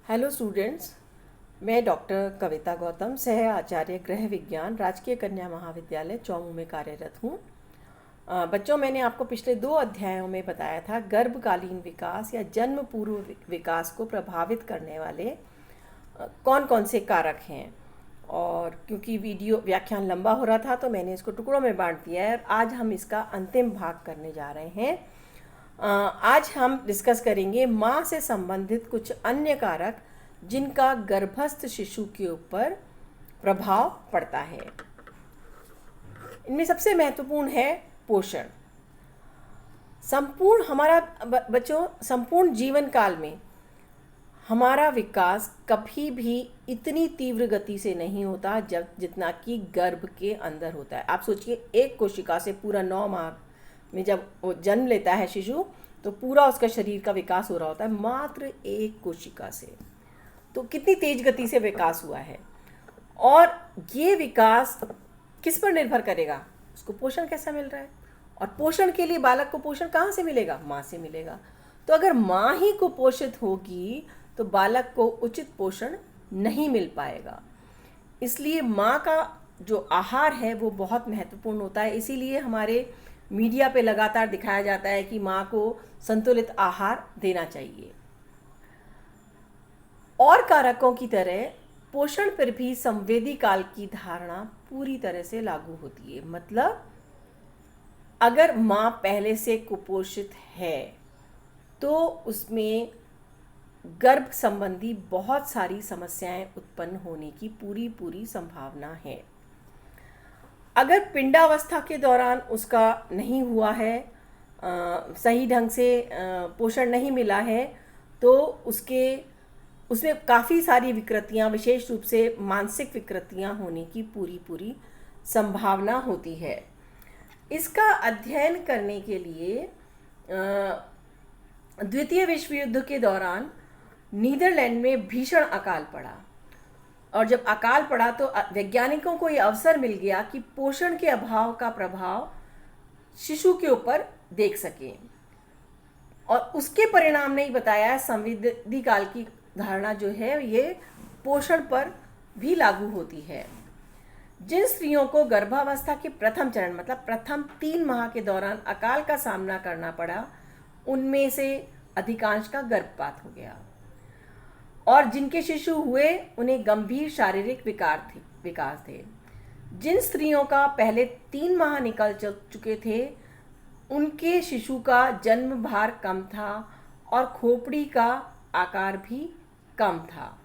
Hello students, मैं doctor कविता गौतम, सह आचार्य गृह विज्ञान, राजकीय कन्या महाविद्यालय चौमू में कार्यरत हूँ। बच्चों, मैंने आपको पिछले 2 अध्यायों में बताया था गर्भकालीन विकास या जन्म पूर्व विकास को प्रभावित करने वाले कौन कौन से कारक हैं। और क्योंकि वीडियो व्याख्यान लंबा हो रहा था तो मैंने इसको टुकड़ों में बांट दिया है और आज हम इसका अंतिम भाग करने जा रहे हैं। आज हम डिस्कस करेंगे माँ से संबंधित कुछ अन्य कारक जिनका गर्भस्थ शिशु के ऊपर प्रभाव पड़ता है। इनमें सबसे महत्वपूर्ण है पोषण। संपूर्ण जीवन काल में हमारा विकास कभी भी इतनी तीव्र गति से नहीं होता जितना कि गर्भ के अंदर होता है। आप सोचिए, एक कोशिका से पूरा 9 माह में जब वो जन्म लेता है शिशु, तो पूरा उसका शरीर का विकास हो रहा होता है मात्र एक कोशिका से। तो कितनी तेज गति से विकास हुआ है। और ये विकास किस पर निर्भर करेगा? उसको पोषण कैसा मिल रहा है। और पोषण के लिए बालक को पोषण कहाँ से मिलेगा? माँ से मिलेगा। तो अगर माँ ही कुपोषित होगी तो बालक को उचित पोषण नहीं मिल पाएगा। इसलिए माँ का जो आहार है वो बहुत महत्वपूर्ण होता है। इसीलिए हमारे मीडिया पे लगातार दिखाया जाता है कि माँ को संतुलित आहार देना चाहिए। और कारकों की तरह पोषण पर भी संवेदी काल की धारणा पूरी तरह से लागू होती है। मतलब अगर माँ पहले से कुपोषित है तो उसमें गर्भ संबंधी बहुत सारी समस्याएं उत्पन्न होने की पूरी संभावना है। अगर पिंडावस्था के दौरान उसका नहीं हुआ है, सही ढंग से पोषण नहीं मिला है, तो उसमें काफ़ी सारी विकृतियां, विशेष रूप से मानसिक विकृतियां होने की पूरी संभावना होती है। इसका अध्ययन करने के लिए द्वितीय विश्व युद्ध के दौरान नीदरलैंड में भीषण अकाल पड़ा। और जब अकाल पड़ा तो वैज्ञानिकों को यह अवसर मिल गया कि पोषण के अभाव का प्रभाव शिशु के ऊपर देख सकें। और उसके परिणाम ने ही बताया संवेदी काल की धारणा जो है ये पोषण पर भी लागू होती है। जिन स्त्रियों को गर्भावस्था के प्रथम चरण मतलब प्रथम 3 माह के दौरान अकाल का सामना करना पड़ा, उनमें से अधिकांश का गर्भपात हो गया। और जिनके शिशु हुए उन्हें गंभीर शारीरिक विकार थे। जिन स्त्रियों का पहले 3 माह निकल चुके थे उनके शिशु का जन्म भार कम था और खोपड़ी का आकार भी कम था।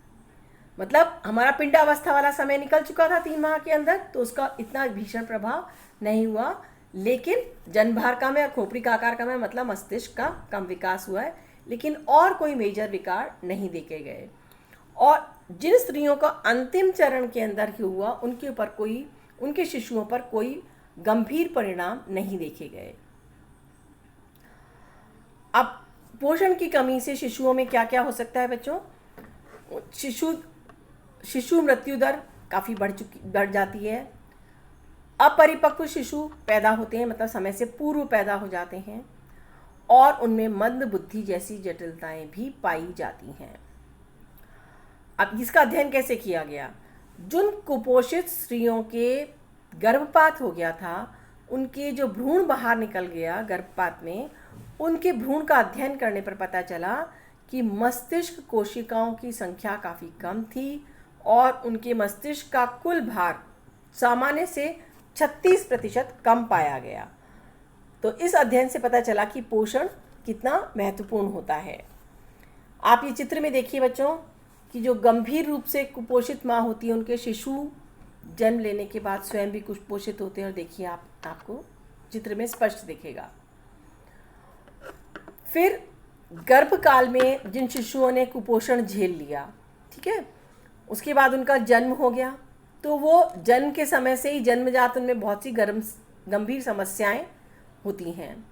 मतलब हमारा पिंडावस्था वाला समय निकल चुका था 3 माह के अंदर, तो उसका इतना भीषण प्रभाव नहीं हुआ। लेकिन जन्म भार कम है और खोपड़ी का आकार कम है, मतलब मस्तिष्क का कम विकास हुआ है, लेकिन और कोई मेजर विकार नहीं देखे गए। और जिन स्त्रियों का अंतिम चरण के अंदर ही हुआ उनके शिशुओं पर कोई गंभीर परिणाम नहीं देखे गए। अब पोषण की कमी से शिशुओं में क्या क्या हो सकता है बच्चों? शिशु मृत्यु दर काफ़ी बढ़ जाती है। अपरिपक्व शिशु पैदा होते हैं, मतलब समय से पूर्व पैदा हो जाते हैं। और उनमें मंद बुद्धि जैसी जटिलताएं भी पाई जाती हैं। अब इसका अध्ययन कैसे किया गया? जिन कुपोषित स्त्रियों के गर्भपात हो गया था, उनके जो भ्रूण बाहर निकल गया गर्भपात में, उनके भ्रूण का अध्ययन करने पर पता चला कि मस्तिष्क कोशिकाओं की संख्या काफ़ी कम थी और उनके मस्तिष्क का कुल भार सामान्य से 36% कम पाया गया। तो इस अध्ययन से पता चला कि पोषण कितना महत्वपूर्ण होता है। आप ये चित्र में देखिए बच्चों कि जो गंभीर रूप से कुपोषित माँ होती है उनके शिशु जन्म लेने के बाद स्वयं भी कुपोषित होते हैं। और देखिए आपको चित्र में स्पष्ट दिखेगा। फिर गर्भकाल में जिन शिशुओं ने कुपोषण झेल लिया, ठीक है, उसके बाद उनका जन्म हो गया, तो वो जन्म के समय से ही जन्मजात उनमें बहुत सी गंभीर समस्याएं होती हैं।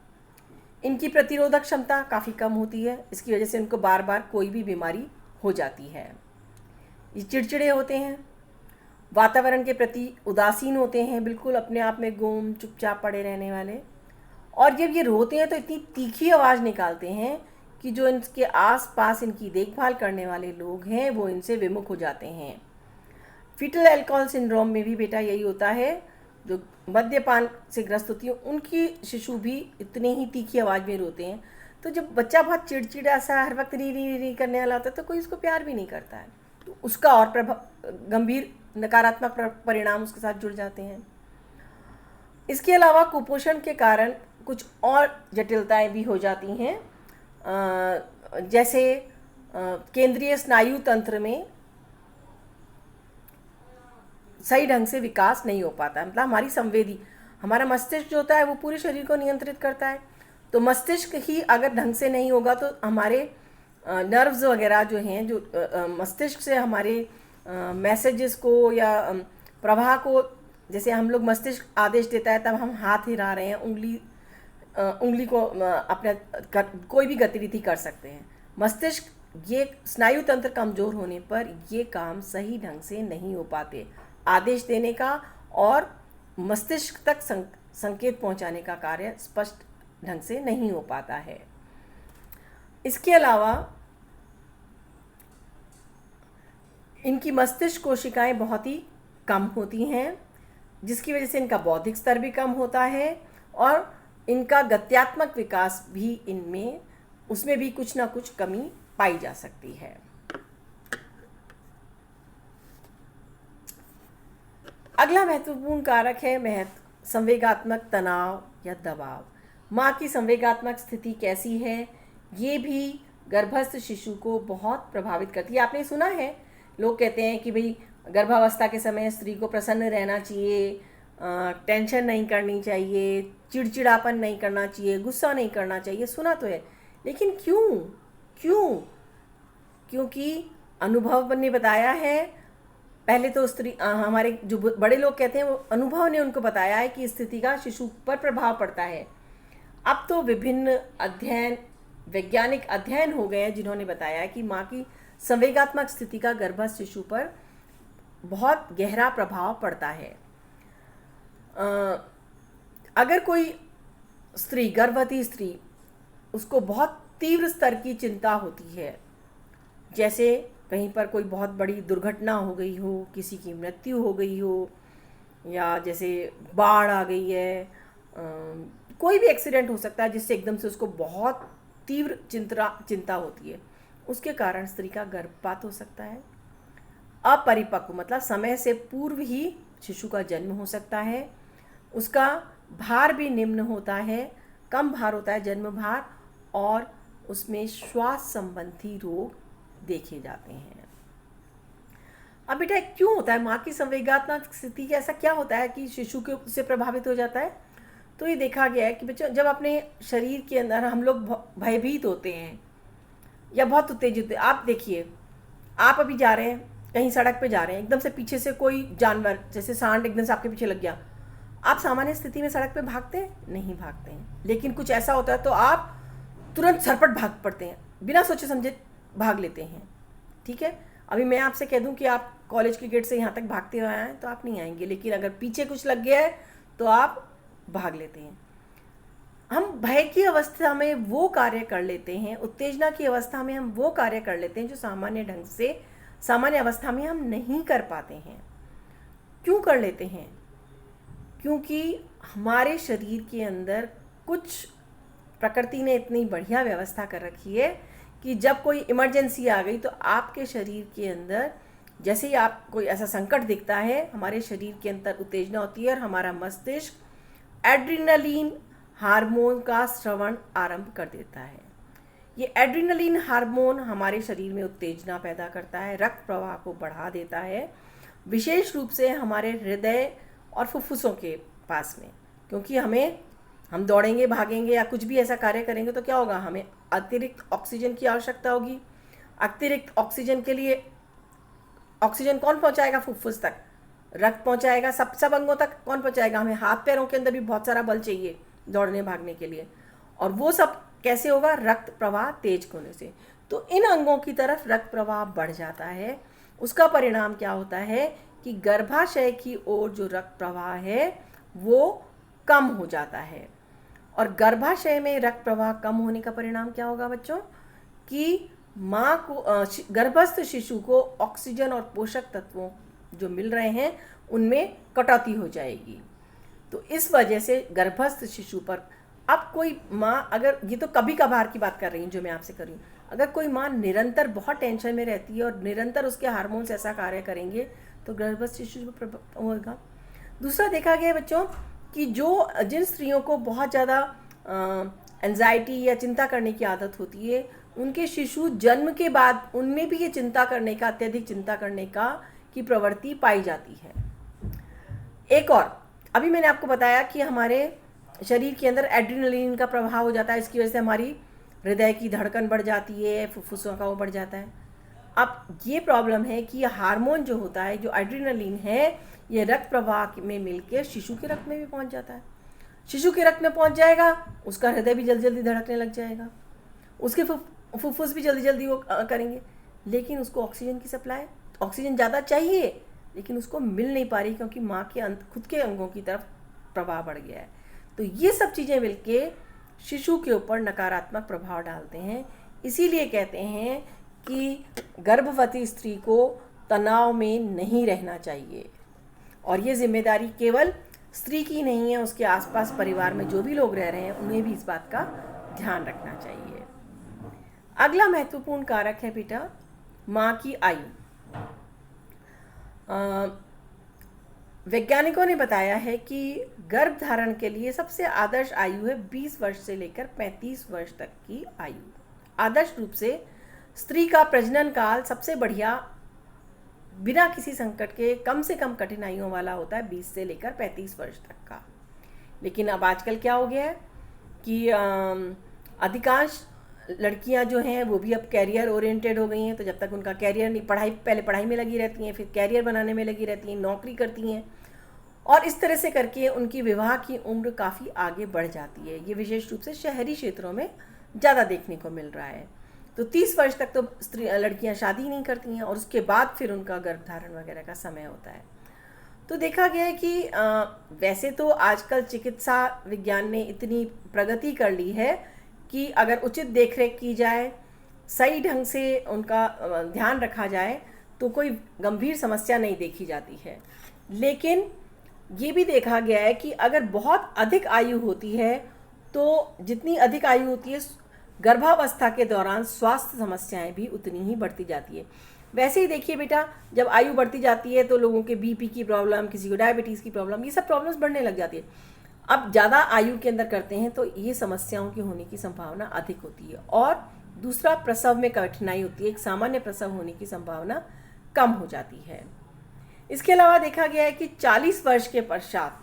इनकी प्रतिरोधक क्षमता काफ़ी कम होती है। इसकी वजह से उनको बार बार कोई भी बीमारी हो जाती है। ये चिड़चिड़े होते हैं, वातावरण के प्रति उदासीन होते हैं, बिल्कुल अपने आप में गुम चुपचाप पड़े रहने वाले। और जब ये रोते हैं तो इतनी तीखी आवाज़ निकालते हैं कि कि जो इनके आसपास इनकी देखभाल करने वाले लोग हैं वो इनसे विमुख हो जाते हैं। फीटल अल्कोहल सिंड्रोम में भी बेटा यही होता है, जो मद्यपान से ग्रस्त होती है उनकी शिशु भी इतने ही तीखी आवाज़ में रोते हैं। तो जब बच्चा बहुत चिड़चिड़ा सा हर वक्त री री री करने वाला होता है तो कोई उसको प्यार भी नहीं करता है, तो उसका और गंभीर नकारात्मक परिणाम उसके साथ जुड़ जाते हैं। इसके अलावा कुपोषण के कारण कुछ और जटिलताएं भी हो जाती हैं, जैसे केंद्रीय स्नायु तंत्र में सही ढंग से विकास नहीं हो पाता है। मतलब हमारा मस्तिष्क जो होता है वो पूरे शरीर को नियंत्रित करता है, तो मस्तिष्क ही अगर ढंग से नहीं होगा तो हमारे नर्व्स वगैरह जो हैं, जो मस्तिष्क से हमारे मैसेजेस को या प्रवाह को, जैसे हम लोग मस्तिष्क आदेश देता है तब हम हाथ हिला रहे हैं, उंगली को अपने कोई भी गतिविधि कर सकते हैं। मस्तिष्क ये स्नायु तंत्र कमज़ोर होने पर ये काम सही ढंग से नहीं हो पाते। आदेश देने का और मस्तिष्क तक संकेत पहुंचाने का कार्य स्पष्ट ढंग से नहीं हो पाता है। इसके अलावा इनकी मस्तिष्क कोशिकाएं बहुत ही कम होती हैं, जिसकी वजह से इनका बौद्धिक स्तर भी कम होता है और इनका गत्यात्मक विकास भी उसमें भी कुछ ना कुछ कमी पाई जा सकती है। अगला महत्वपूर्ण कारक है संवेगात्मक तनाव या दबाव। माँ की संवेगात्मक स्थिति कैसी है, ये भी गर्भस्थ शिशु को बहुत प्रभावित करती है। आपने सुना है, लोग कहते हैं कि भाई गर्भावस्था के समय स्त्री को प्रसन्न रहना चाहिए, टेंशन नहीं करनी चाहिए, चिड़चिड़ापन नहीं करना चाहिए, गुस्सा नहीं करना चाहिए। सुना तो है, लेकिन क्यों? क्योंकि अनुभव ने बताया है। पहले तो हमारे जो बड़े लोग कहते हैं वो अनुभव ने उनको बताया है कि स्थिति का शिशु पर प्रभाव पड़ता है। अब तो विभिन्न वैज्ञानिक अध्ययन हो गए हैं जिन्होंने बताया है कि माँ की संवेगात्मक स्थिति का गर्भस्थ शिशु पर बहुत गहरा प्रभाव पड़ता है। अगर कोई गर्भवती स्त्री, उसको बहुत तीव्र स्तर की चिंता होती है, जैसे कहीं पर कोई बहुत बड़ी दुर्घटना हो गई हो, किसी की मृत्यु हो गई हो, या जैसे बाढ़ आ गई है, कोई भी एक्सीडेंट हो सकता है जिससे एकदम से उसको बहुत तीव्र चिंता होती है, उसके कारण स्त्री का गर्भपात हो सकता है। अपरिपक्व मतलब समय से पूर्व ही शिशु का जन्म हो सकता है। उसका भार भी निम्न होता है, कम भार होता है जन्म भार, और उसमें श्वास संबंधी रोग देखे जाते हैं। अब बेटा क्यों होता है माँ की संवेगात्मक स्थिति, ऐसा क्या होता है कि शिशु के से प्रभावित हो जाता है? तो ये देखा गया है कि बच्चों, जब अपने शरीर के अंदर हम लोग भयभीत होते हैं या बहुत उत्तेजित होते हैं। आप देखिए, आप अभी जा रहे हैं, कहीं सड़क पे जा रहे हैं, एकदम से पीछे से कोई जानवर जैसे सांड एकदम से आपके पीछे लग गया, आप सामान्य स्थिति में सड़क पे भागते हैं? नहीं भागते हैं। लेकिन कुछ ऐसा होता है तो आप तुरंत सरपट भाग पड़ते हैं, बिना सोचे समझे भाग लेते हैं। ठीक है, अभी मैं आपसे कह दूं कि आप कॉलेज के गेट से यहाँ तक भागते हुए आए तो आप नहीं आएंगे, लेकिन अगर पीछे कुछ लग गया है तो आप भाग लेते हैं। हम भय की अवस्था में वो कार्य कर लेते हैं, उत्तेजना की अवस्था में हम वो कार्य कर लेते हैं जो सामान्य अवस्था में हम नहीं कर पाते हैं। क्यों कर लेते हैं? क्योंकि हमारे शरीर के अंदर कुछ प्रकृति ने इतनी बढ़िया व्यवस्था कर रखी है कि जब कोई इमरजेंसी आ गई तो आपके शरीर के अंदर, जैसे ही आप कोई ऐसा संकट दिखता है, हमारे शरीर के अंदर उत्तेजना होती है और हमारा मस्तिष्क एड्रेनलिन हार्मोन का स्रवण आरंभ कर देता है। ये एड्रेनलिन हार्मोन हमारे शरीर में उत्तेजना पैदा करता है, रक्त प्रवाह को बढ़ा देता है, विशेष रूप से हमारे हृदय और फुफ्फुसों के पास में। क्योंकि हम दौड़ेंगे, भागेंगे या कुछ भी ऐसा कार्य करेंगे तो क्या होगा, हमें अतिरिक्त ऑक्सीजन की आवश्यकता होगी। अतिरिक्त ऑक्सीजन के लिए ऑक्सीजन कौन पहुंचाएगा? फुफ्फुस तक। रक्त पहुंचाएगा सब अंगों तक कौन पहुंचाएगा? हमें हाथ पैरों के अंदर भी बहुत सारा बल चाहिए दौड़ने भागने के लिए, और वो सब कैसे होगा? रक्त प्रवाह तेज होने से। तो इन अंगों की तरफ रक्त प्रवाह बढ़ जाता है। उसका परिणाम क्या होता है कि गर्भाशय की ओर जो रक्त प्रवाह है वो कम हो जाता है। और गर्भाशय में रक्त प्रवाह कम होने का परिणाम क्या होगा बच्चों? कि माँ को गर्भस्थ शिशु को ऑक्सीजन और पोषक तत्वों जो मिल रहे हैं उनमें कटौती हो जाएगी। तो इस वजह से गर्भस्थ शिशु पर अब कोई माँ, अगर ये तो कभी कभार की बात कर रही हूँ जो मैं आपसे कर रही हूँ, अगर कोई माँ निरंतर बहुत टेंशन में रहती है और निरंतर उसके हार्मोन्स ऐसा कार्य करेंगे तो गर्भस्थ शिशु पर प्रभाव होगा। दूसरा देखा गया है बच्चों कि जिन स्त्रियों को बहुत ज़्यादा एंजाइटी या चिंता करने की आदत होती है, उनके शिशु जन्म के बाद उनमें भी ये चिंता करने का, अत्यधिक चिंता करने का की प्रवृत्ति पाई जाती है। एक और, अभी मैंने आपको बताया कि हमारे शरीर के अंदर एड्रेनलिन का प्रभाव हो जाता है, इसकी वजह से हमारी हृदय की धड़कन बढ़ जाती है, फुफ्फुसों का वो बढ़ जाता है। अब ये प्रॉब्लम है कि ये हार्मोन जो होता है, जो एड्रेनलिन है, ये रक्त प्रवाह में मिलकर शिशु के रक्त में भी पहुंच जाता है। शिशु के रक्त में पहुंच जाएगा, उसका हृदय भी जल्दी जल्दी धड़कने लग जाएगा, उसके फुफ्फुस भी जल्दी जल्दी वो करेंगे, लेकिन उसको ऑक्सीजन की सप्लाई, ऑक्सीजन ज़्यादा चाहिए लेकिन उसको मिल नहीं पा रही क्योंकि माँ के खुद के अंगों की तरफ प्रभाव बढ़ गया है। तो ये सब चीज़ें मिलके शिशु के ऊपर नकारात्मक प्रभाव डालते हैं। इसीलिए कहते हैं कि गर्भवती स्त्री को तनाव में नहीं रहना चाहिए, और ये जिम्मेदारी केवल स्त्री की नहीं है, उसके आसपास परिवार में जो भी लोग रह रहे हैं उन्हें भी इस बात का ध्यान रखना चाहिए। अगला महत्वपूर्ण कारक है बेटा माँ की आयु। वैज्ञानिकों ने बताया है कि गर्भ धारण के लिए सबसे आदर्श आयु है 20 वर्ष से लेकर 35 वर्ष तक की आयु। आदर्श रूप से स्त्री का प्रजनन काल सबसे बढ़िया, बिना किसी संकट के, कम से कम कठिनाइयों वाला होता है 20 से लेकर 35 वर्ष तक का। लेकिन अब आजकल क्या हो गया है कि अधिकांश लड़कियां जो हैं वो भी अब कैरियर ओरिएंटेड हो गई हैं। तो जब तक उनका कैरियर नहीं, पहले पढ़ाई में लगी रहती हैं, फिर कैरियर बनाने में लगी रहती हैं, नौकरी करती हैं, और इस तरह से करके उनकी विवाह की उम्र काफ़ी आगे बढ़ जाती है। ये विशेष रूप से शहरी क्षेत्रों में ज़्यादा देखने को मिल रहा है। तो 30 वर्ष तक तो लड़कियां शादी नहीं करती हैं और उसके बाद फिर उनका गर्भधारण वगैरह का समय होता है। तो देखा गया है कि वैसे तो आजकल चिकित्सा विज्ञान ने इतनी प्रगति कर ली है कि अगर उचित देखरेख की जाए, सही ढंग से उनका ध्यान रखा जाए तो कोई गंभीर समस्या नहीं देखी जाती है। लेकिन ये भी देखा गया है कि अगर बहुत अधिक आयु होती है तो जितनी अधिक आयु होती है गर्भावस्था के दौरान स्वास्थ्य समस्याएं भी उतनी ही बढ़ती जाती है। वैसे ही देखिए बेटा, जब आयु बढ़ती जाती है तो लोगों के बीपी की प्रॉब्लम, किसी को डायबिटीज़ की प्रॉब्लम, ये सब प्रॉब्लम्स बढ़ने लग जाती है। अब ज़्यादा आयु के अंदर करते हैं तो ये समस्याओं की होने की संभावना अधिक होती है। और दूसरा, प्रसव में कठिनाई होती है, एक सामान्य प्रसव होने की संभावना कम हो जाती है। इसके अलावा देखा गया है कि 40 वर्ष के पश्चात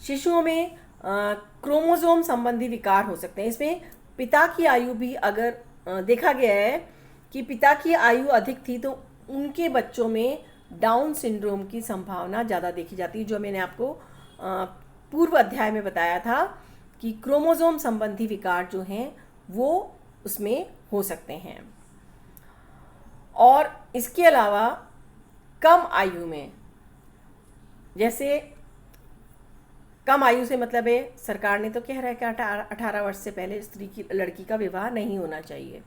शिशुओं में क्रोमोसोम संबंधी विकार हो सकते हैं। इसमें पिता की आयु भी, अगर देखा गया है कि पिता की आयु अधिक थी तो उनके बच्चों में डाउन सिंड्रोम की संभावना ज़्यादा देखी जाती है। जो मैंने आपको पूर्व अध्याय में बताया था कि क्रोमोसोम संबंधी विकार जो हैं वो उसमें हो सकते हैं। और इसके अलावा कम आयु में, जैसे कम आयु से मतलब है, सरकार ने तो कह रहा है कि 18 वर्ष से पहले लड़की का विवाह नहीं होना चाहिए,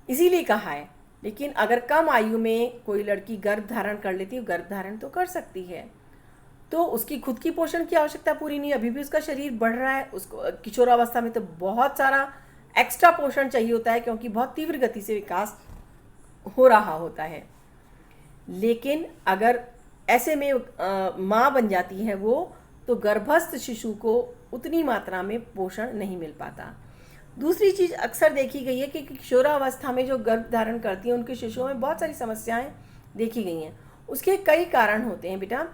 इसीलिए कहा है। लेकिन अगर कम आयु में कोई लड़की गर्भ धारण कर लेती है, गर्भ धारण तो कर सकती है, तो उसकी खुद की पोषण की आवश्यकता पूरी नहीं, अभी भी उसका शरीर बढ़ रहा है। उसको किशोरावस्था में तो बहुत सारा एक्स्ट्रा पोषण चाहिए होता है क्योंकि बहुत तीव्र गति से विकास हो रहा होता है। लेकिन अगर ऐसे में माँ बन जाती है वो, तो गर्भस्थ शिशु को उतनी मात्रा में पोषण नहीं मिल पाता। दूसरी चीज़ अक्सर देखी गई है कि किशोरावस्था में जो गर्भ धारण करती हैं उनके शिशुओं में बहुत सारी समस्याएं देखी गई हैं। उसके कई कारण होते हैं बेटा।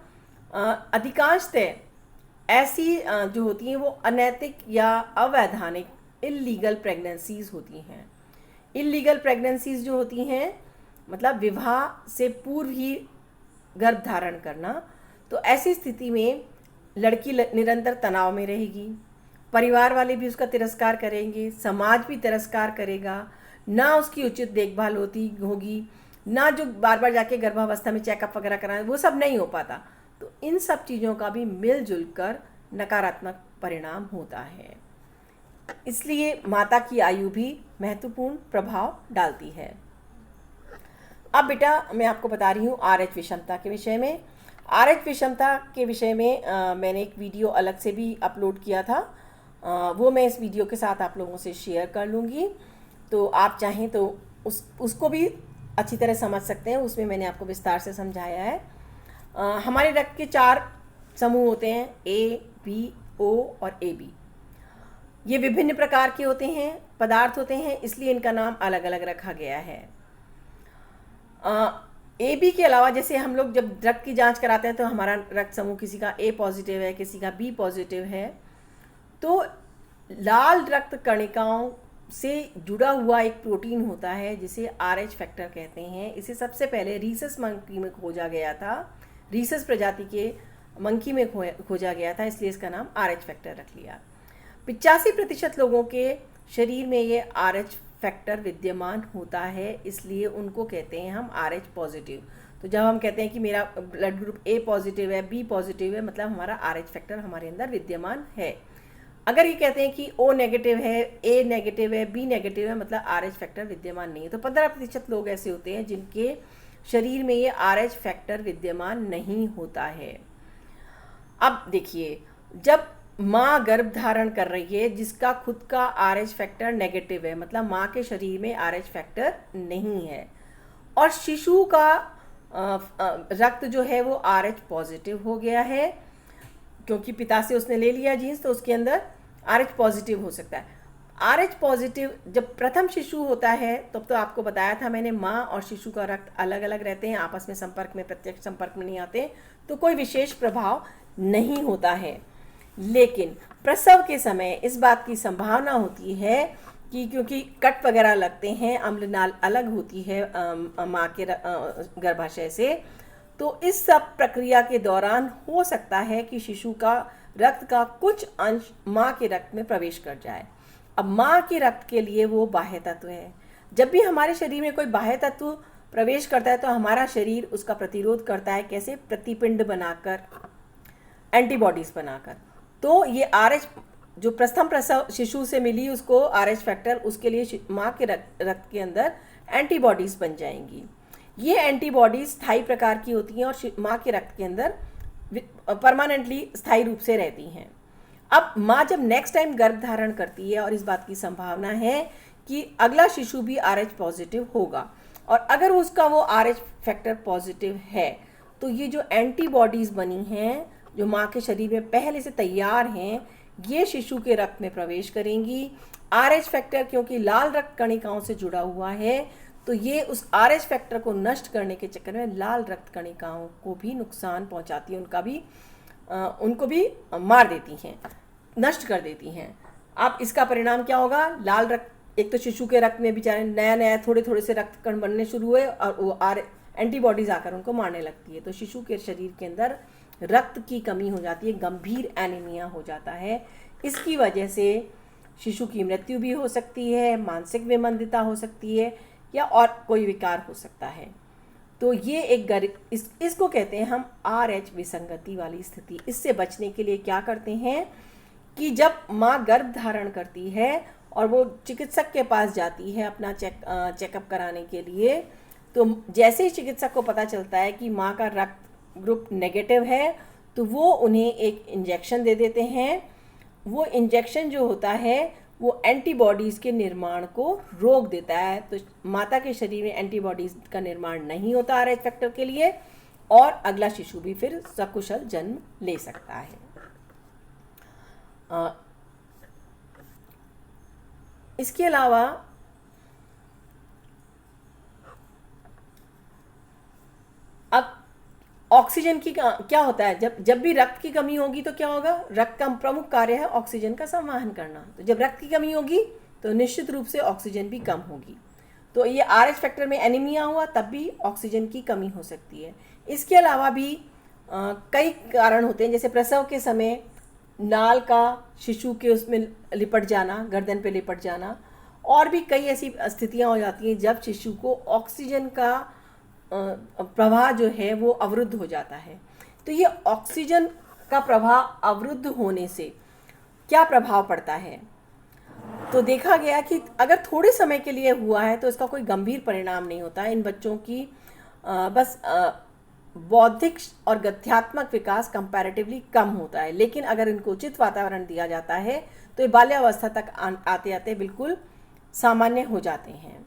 अधिकांशतः ऐसी जो होती हैं वो अनैतिक या अवैधानिक इल्लीगल प्रेगनेंसीज होती हैं। इल्लीगल प्रेगनेंसीज जो होती हैं मतलब विवाह से पूर्व ही गर्भ धारण करना। तो ऐसी स्थिति में लड़की निरंतर तनाव में रहेगी, परिवार वाले भी उसका तिरस्कार करेंगे, समाज भी तिरस्कार करेगा, ना उसकी उचित देखभाल होगी, ना जो बार बार जाके गर्भावस्था में चेकअप वगैरह कराएं, वो सब नहीं हो पाता। तो इन सब चीज़ों का भी मिलजुल कर नकारात्मक परिणाम होता है। इसलिए माता की आयु भी महत्वपूर्ण प्रभाव डालती है। अब बेटा मैं आपको बता रही हूँ RH विषमता के विषय में। RH विषमता के विषय में मैंने एक वीडियो अलग से भी अपलोड किया था, वो मैं इस वीडियो के साथ आप लोगों से शेयर कर लूँगी, तो आप चाहें तो उसको भी अच्छी तरह समझ सकते हैं। उसमें मैंने आपको विस्तार से समझाया है। हमारे रक्त के 4 समूह होते हैं, A, B, O और AB। ये विभिन्न प्रकार के होते हैं, पदार्थ होते हैं, इसलिए इनका नाम अलग अलग रखा गया है। AB के अलावा जैसे हम लोग जब रक्त की जांच कराते हैं तो हमारा रक्त समूह किसी का A पॉजिटिव है, किसी का B पॉजिटिव है, तो लाल रक्त कणिकाओं से जुड़ा हुआ एक प्रोटीन होता है जिसे RH फैक्टर कहते हैं। इसे सबसे पहले रीसस मंकी में खोजा गया था, रीसस प्रजाति के मंकी में खोजा गया था, इसलिए इसका नाम RH फैक्टर रख लिया। 85% लोगों के शरीर में ये RH फैक्टर विद्यमान होता है, इसलिए उनको कहते हैं हम RH पॉजिटिव। तो जब हम कहते हैं कि मेरा ब्लड ग्रुप A पॉजिटिव है, B पॉजिटिव है, मतलब हमारा RH फैक्टर हमारे अंदर विद्यमान है। अगर ये कहते हैं कि O नेगेटिव है, A नेगेटिव है, B नेगेटिव है, मतलब RH फैक्टर विद्यमान नहीं है। तो 15% लोग ऐसे होते हैं जिनके शरीर में ये RH फैक्टर विद्यमान नहीं होता है। अब देखिए, जब माँ गर्भ धारण कर रही है जिसका खुद का RH फैक्टर नेगेटिव है, मतलब माँ के शरीर में RH फैक्टर नहीं है, और शिशु का रक्त जो है वो RH पॉजिटिव हो गया है, क्योंकि पिता से उसने ले लिया जीन्स, तो उसके अंदर RH पॉजिटिव हो सकता है। RH पॉजिटिव जब प्रथम शिशु होता है तब तो आपको बताया था मैंने, माँ और शिशु का रक्त अलग अलग रहते हैं, आपस में संपर्क में, प्रत्यक्ष संपर्क में नहीं आते, तो कोई विशेष प्रभाव नहीं होता है। लेकिन प्रसव के समय इस बात की संभावना होती है कि क्योंकि कट वगैरह लगते हैं, अम्लनाल अलग होती है माँ के गर्भाशय से, तो इस सब प्रक्रिया के दौरान हो सकता है कि शिशु का रक्त का कुछ अंश माँ के रक्त में प्रवेश कर जाए। अब माँ के रक्त के लिए वो बाह्य तत्व है। जब भी हमारे शरीर में कोई बाह्य तत्व प्रवेश करता है तो हमारा शरीर उसका प्रतिरोध करता है। कैसे? प्रतिपिंड बनाकर, एंटीबॉडीज बनाकर। तो ये RH जो प्रथम प्रसव शिशु से मिली उसको RH फैक्टर, उसके लिए माँ के रक्त के अंदर एंटीबॉडीज बन जाएंगी। ये एंटीबॉडीज स्थायी प्रकार की होती हैं और माँ के रक्त के अंदर परमानेंटली स्थायी रूप से रहती हैं। अब माँ जब नेक्स्ट टाइम गर्भ धारण करती है और इस बात की संभावना है कि अगला शिशु भी RH पॉजिटिव होगा, और अगर उसका वो RH फैक्टर पॉजिटिव है तो ये जो एंटीबॉडीज बनी हैं जो माँ के शरीर में पहले से तैयार हैं, ये शिशु के रक्त में प्रवेश करेंगी। RH फैक्टर क्योंकि लाल रक्त कणिकाओं से जुड़ा हुआ है, तो ये उस RH फैक्टर को नष्ट करने के चक्कर में लाल रक्त कणिकाओं को भी नुकसान पहुंचाती है, उनको भी मार देती हैं, नष्ट कर देती हैं। अब इसका परिणाम क्या होगा? लाल रक्त, एक तो शिशु के रक्त में बेचारे नया नया थोड़े थोड़े से रक्त कण बनने शुरू हुए और वो एंटीबॉडीज आकर उनको मारने लगती है, तो शिशु के शरीर के अंदर रक्त की कमी हो जाती है, गंभीर एनीमिया हो जाता है। इसकी वजह से शिशु की मृत्यु भी हो सकती है, मानसिक विमंदिता हो सकती है, या और कोई विकार हो सकता है। तो ये एक इसको कहते हैं हम RH विसंगति वाली स्थिति। इससे बचने के लिए क्या करते हैं कि जब माँ गर्भ धारण करती है और वो चिकित्सक के पास जाती है अपना चेकअप कराने के लिए, तो जैसे ही चिकित्सक को पता चलता है कि माँ का रक्त ग्रुप नेगेटिव है, तो वो उन्हें एक इंजेक्शन दे देते हैं। वो इंजेक्शन जो होता है वो एंटीबॉडीज के निर्माण को रोक देता है, तो माता के शरीर में एंटीबॉडीज का निर्माण नहीं होता RH फैक्टर के लिए, और अगला शिशु भी फिर सकुशल जन्म ले सकता है। इसके अलावा अब ऑक्सीजन की क्या होता है, जब भी रक्त की कमी होगी तो क्या होगा? रक्त का प्रमुख कार्य है ऑक्सीजन का संवहन करना, तो जब रक्त की कमी होगी तो निश्चित रूप से ऑक्सीजन भी कम होगी। तो ये RH फैक्टर में एनीमिया हुआ तब भी ऑक्सीजन की कमी हो सकती है। इसके अलावा भी कई कारण होते हैं, जैसे प्रसव के समय नाल का शिशु के उसमें लिपट जाना, गर्दन पे लिपट जाना, और भी कई ऐसी स्थितियां हो जाती हैं जब शिशु को ऑक्सीजन का प्रवाह जो है वो अवरुद्ध हो जाता है। तो ये ऑक्सीजन का प्रवाह अवरुद्ध होने से क्या प्रभाव पड़ता है? तो देखा गया कि अगर थोड़े समय के लिए हुआ है तो इसका कोई गंभीर परिणाम नहीं होता है। इन बच्चों की बस बौद्धिक और गत्यात्मक विकास कंपैरेटिवली कम होता है, लेकिन अगर इनको उचित वातावरण दिया जाता है तो ये बाल्यावस्था तक आते आते बिल्कुल सामान्य हो जाते हैं।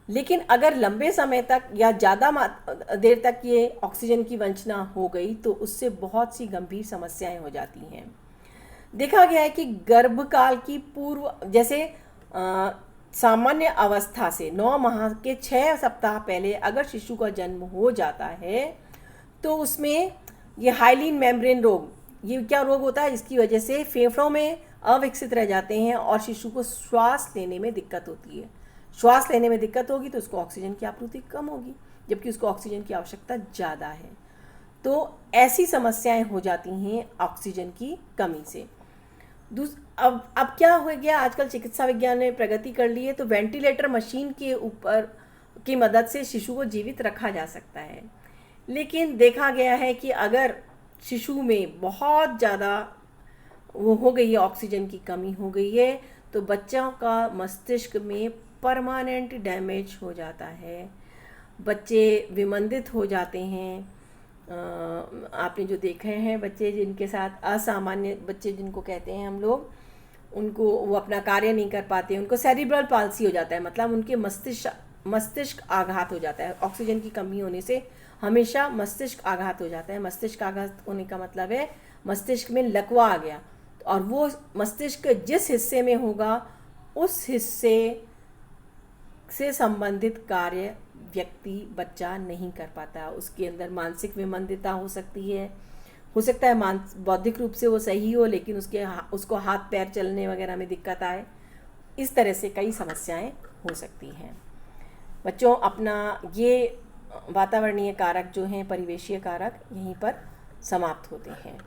लेकिन अगर लंबे समय तक या ज़्यादा देर तक ये ऑक्सीजन की वंचना हो गई तो उससे बहुत सी गंभीर समस्याएं हो जाती हैं। देखा गया है कि गर्भकाल की पूर्व जैसे सामान्य अवस्था से 9 माह के 6 सप्ताह पहले अगर शिशु का जन्म हो जाता है तो उसमें ये हाइलिन मेम्ब्रेन रोग, ये क्या रोग होता है, इसकी वजह से फेफड़ों में अविकसित रह जाते हैं और शिशु को श्वास लेने में दिक्कत होती है। श्वास लेने में दिक्कत होगी तो उसको ऑक्सीजन की आपूर्ति कम होगी, जबकि उसको ऑक्सीजन की आवश्यकता ज़्यादा है। तो ऐसी समस्याएं हो जाती हैं ऑक्सीजन की कमी से। अब क्या हो गया, आजकल चिकित्सा विज्ञान ने प्रगति कर ली है, तो वेंटिलेटर मशीन के ऊपर की मदद से शिशु को जीवित रखा जा सकता है। लेकिन देखा गया है कि अगर शिशु में बहुत ज़्यादा वो हो गई है, ऑक्सीजन की कमी हो गई है, तो बच्चों का मस्तिष्क में परमानेंट डैमेज हो जाता है, बच्चे विमंदित हो जाते हैं। आपने जो देखे हैं बच्चे जिनके साथ असामान्य बच्चे जिनको कहते हैं हम लोग, उनको वो अपना कार्य नहीं कर पाते, उनको सेरिब्रल पाल्सी हो जाता है, मतलब उनके मस्तिष्क आघात हो जाता है। ऑक्सीजन की कमी होने से हमेशा मस्तिष्क आघात हो जाता है। मस्तिष्क आघात होने का मतलब है मस्तिष्क में लकवा आ गया, और वो मस्तिष्क जिस हिस्से में होगा उस हिस्से से संबंधित कार्य व्यक्ति बच्चा नहीं कर पाता। उसके अंदर मानसिक विमंदिता हो सकती है, हो सकता है बौद्धिक रूप से वो सही हो लेकिन उसको हाथ पैर चलने वगैरह में दिक्कत आए। इस तरह से कई समस्याएं हो सकती हैं। बच्चों, अपना ये वातावरणीय कारक जो हैं, परिवेशीय कारक, यहीं पर समाप्त होते हैं।